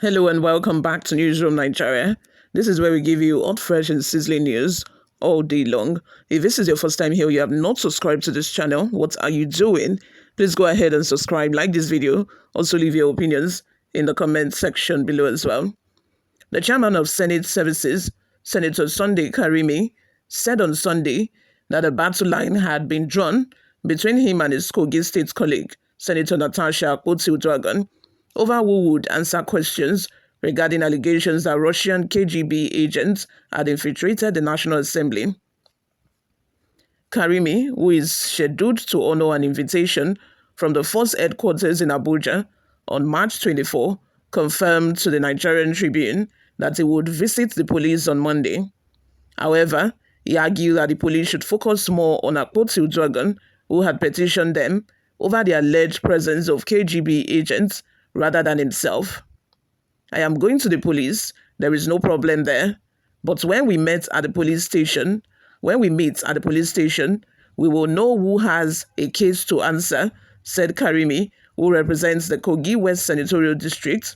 Hello and welcome back to Newsroom Nigeria. This is where we give you hot, fresh and sizzling news all day long. If this is your first time here, you have not subscribed to this channel, what are you doing? Please go ahead and subscribe, like this video. Also leave your opinions in the comment section below as well. The chairman of Senate Services, Senator Sen Karimi, said on Sunday that a battle line had been drawn between him and his Kogi State colleague, Senator Natasha Akpoti-Uduaghan, over who would answer questions regarding allegations that Russian Kgb agents had infiltrated the National Assembly. Karimi, who is scheduled to honor an invitation from the force headquarters in Abuja on March 24, confirmed to the Nigerian Tribune that he would visit the police on Monday. However, he argued that the police should focus more on Akpoti-Uduaghan, who had petitioned them over the alleged presence of Kgb agents rather than himself. I am going to the police. There is no problem there. But when we meet at the police station, we will know who has a case to answer, said Karimi, who represents the Kogi West Senatorial District,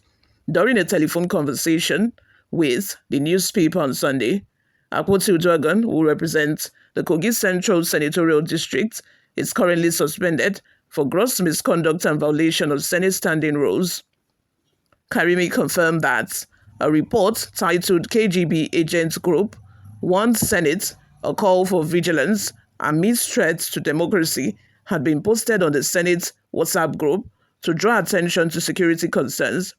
during a telephone conversation with the newspaper on Sunday. Akpoti-Uduaghan, who represents the Kogi Central Senatorial District, is currently suspended for gross misconduct and violation of Senate standing rules. Karimi confirmed that a report titled Kgb Agents Group warned Senate a call for vigilance amidst threats to democracy had been posted on the Senate WhatsApp group to draw attention to security concerns.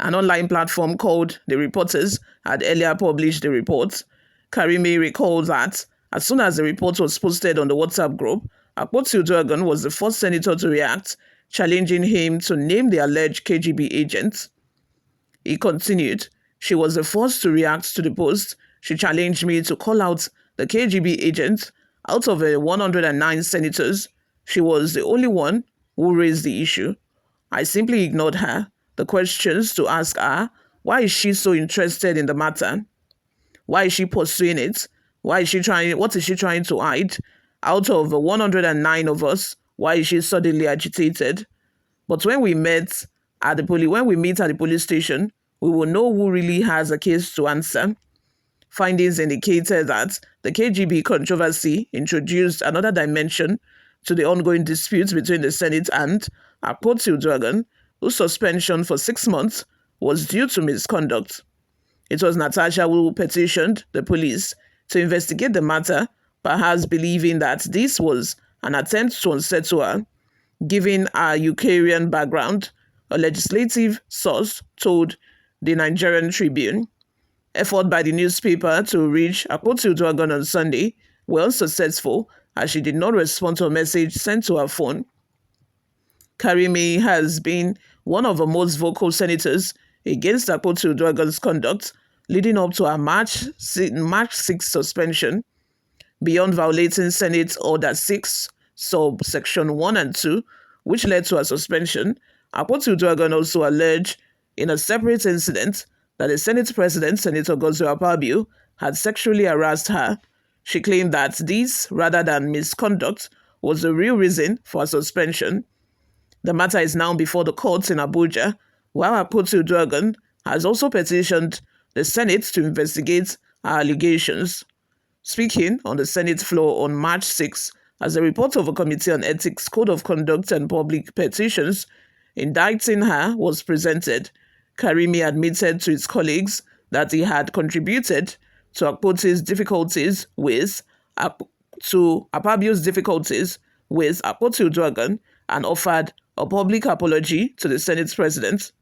An online platform called The Reporters had earlier published the report. Karimi recalled that as soon as the report was posted on the WhatsApp group, Akpoti-Uduaghan was the first senator to react, challenging him to name the alleged Kgb agents. He continued, "She was the first to react to the post. She challenged me to call out the Kgb agent. Out of the 109 senators, she was the only one who raised the issue. I simply ignored her. The questions to ask her, why is she so interested in the matter? Why is she pursuing it? What is she trying to hide? Out of the 109 of us, why is she suddenly agitated? But when we meet at the police station, we will know who really has a case to answer." Findings indicated that the Kgb controversy introduced another dimension to the ongoing dispute between the Senate and Akpoti-Uduaghan, whose suspension for 6 months was due to misconduct. It was Natasha who petitioned the police to investigate the matter, perhaps believing that this was an attempt to unsettle her. Given her Ukrainian background, a legislative source told the Nigerian Tribune. Effort by the newspaper to reach Akpoti-Uduaghan on Sunday were unsuccessful as she did not respond to a message sent to her phone. Karimi has been one of the most vocal senators against Akpoti-Uduaghan's conduct leading up to her March 6 suspension. Beyond violating Senate Order 6, subsection 1 and 2, which led to her suspension, Akpoti-Uduaghan also alleged in a separate incident that the Senate President, Senator Akpoti-Uduaghan, had sexually harassed her. She claimed that this, rather than misconduct, was the real reason for her suspension. The matter is now before the courts in Abuja, while Akpoti-Uduaghan has also petitioned the Senate to investigate her allegations. Speaking on the Senate floor on March 6, as a report of a Committee on Ethics, Code of Conduct and Public Petitions indicting her was presented, Karimi admitted to his colleagues that he had contributed to Akpoti's difficulties with Akpoti-Uduaghan and offered a public apology to the Senate president.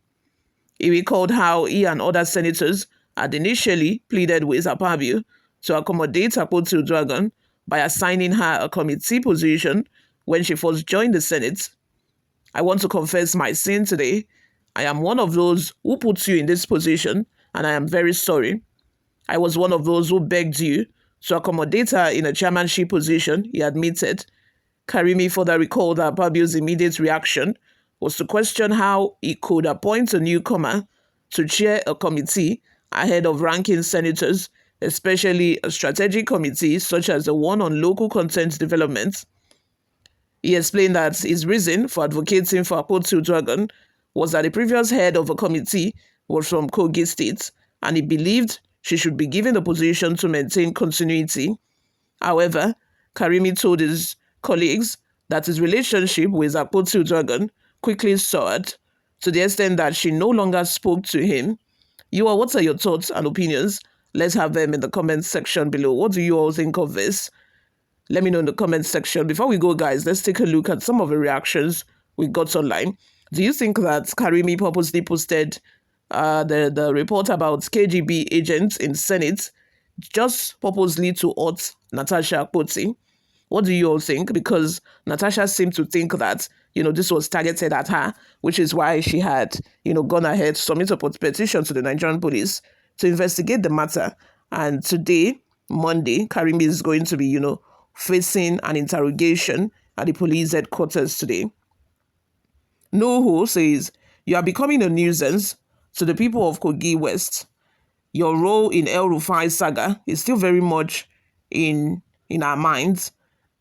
He recalled how he and other senators had initially pleaded with Akpabio to accommodate Akpoti-Uduaghan by assigning her a committee position when she first joined the Senate. "I want to confess my sin today. I am one of those who put you in this position, and I am very sorry. I was one of those who begged you to accommodate her in a chairmanship position," he admitted. Karimi further recalled that Akpabio's immediate reaction was to question how he could appoint a newcomer to chair a committee ahead of ranking senators, especially a strategic committee such as the one on local content development. He explained that his reason for advocating for Akpoti-Uduaghan was that the previous head of a committee was from Kogi State, and he believed she should be given the position to maintain continuity. However, Karimi told his colleagues that his relationship with Akpoti-Uduaghan quickly soured, to the extent that she no longer spoke to him. What are your thoughts and opinions? Let's have them in the comments section below. What do you all think of this? Let me know in the comments section. Before we go, guys, let's take a look at some of the reactions we got online. Do you think that Karimi purposely posted the report about KGB agents in Senate just purposely to hurt Natasha Akpoti? What do you all think? Because Natasha seemed to think that, this was targeted at her, which is why she had, gone ahead to submit a petition to the Nigerian police to investigate the matter. And today, Monday, Karimi is going to be, facing an interrogation at the police headquarters today. Noho says, you are becoming a nuisance to the people of Kogi West. Your role in El Rufai saga is still very much in our minds.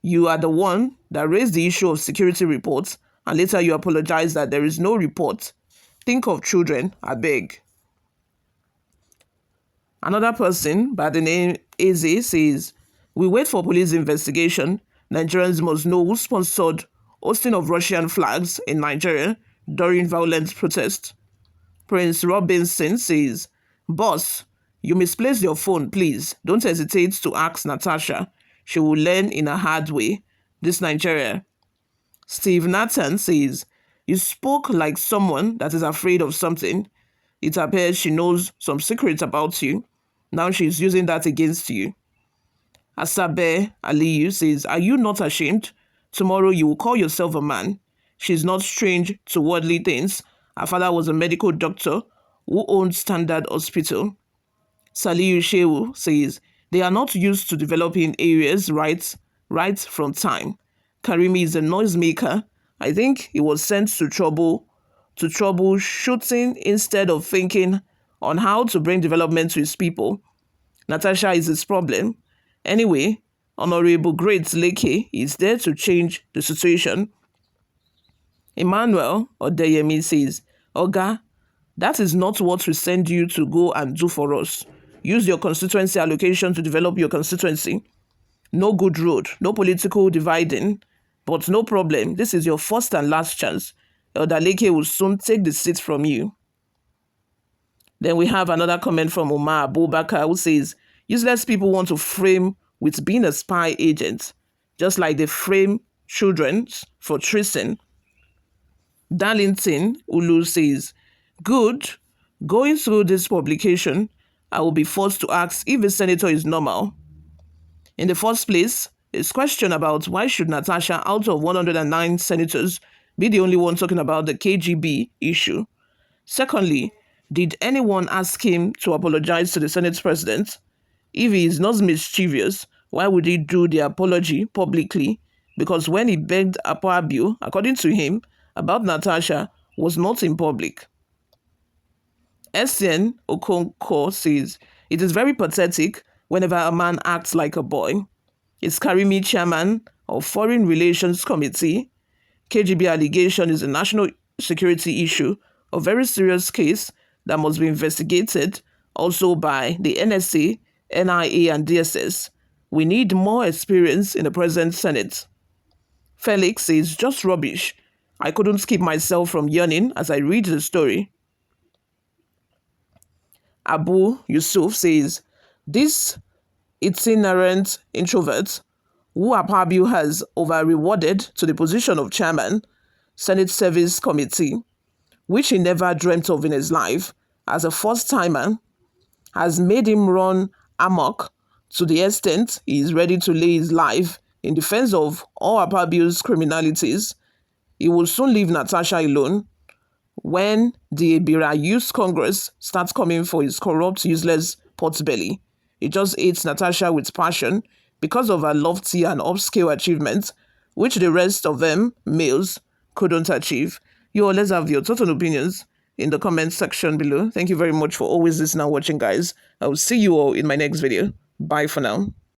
You are the one that raised the issue of security reports, and later you apologize that there is no report. Think of children, I beg. Another person by the name Eze says, we wait for police investigation. Nigerians must know who sponsored hosting of Russian flags in Nigeria during violent protests. Prince Robinson says, boss, you misplaced your phone, please. Don't hesitate to ask Natasha. She will learn in a hard way. This Nigeria. Steve Nathan says, you spoke like someone that is afraid of something. It appears she knows some secrets about you. Now she's using that against you. Asabe Aliyu says, are you not ashamed? Tomorrow you will call yourself a man. She's not strange to worldly things. Her father was a medical doctor who owned Standard Hospital. Saliu Shehu says, they are not used to developing areas right from time. Karimi is a noisemaker. I think he was sent to troubleshooting instead of thinking on how to bring development to his people. Natasha is his problem. Anyway, Honorable Great Leke is there to change the situation. Emmanuel Odeyemi says, Oga, that is not what we send you to go and do for us. Use your constituency allocation to develop your constituency. No good road, no political dividing, but no problem. This is your first and last chance. Elder Leke will soon take the seat from you. Then we have another comment from Umar Abubakar who says, useless people want to frame with being a spy agent, just like they frame children for treason. Darlington Ulu says, good, going through this publication, I will be forced to ask if a senator is normal. In the first place, it's question about why should Natasha, out of 109 senators, be the only one talking about the KGB issue. Secondly, did anyone ask him to apologize to the Senate president? If he is not mischievous, why would he do the apology publicly? Because when he begged Akpabio, according to him, about Natasha, was not in public. Sen Okoye says, it is very pathetic whenever a man acts like a boy. Is Karimi chairman of Foreign Relations Committee? Kgb allegation is a national security issue, a very serious case that must be investigated also by the NSA, NIA, and DSS. We need more experience in the present Senate. Felix says, just rubbish. I couldn't keep myself from yawning as I read the story. Abu Yusuf says, this itinerant introvert who Akpabio has over-rewarded to the position of chairman, Senate Service Committee, which he never dreamt of in his life, as a first-timer, has made him run amok to the extent he is ready to lay his life in defense of all Akpabio's criminalities. He will soon leave Natasha alone when the Ebira Youth Congress starts coming for his corrupt, useless potbelly. He just hates Natasha with passion because of her lofty and upscale achievements, which the rest of them, males, couldn't achieve. You all, let's have your total opinions in the comment section below. Thank you very much for always listening and watching, guys. I will see you all in my next video. Bye for now.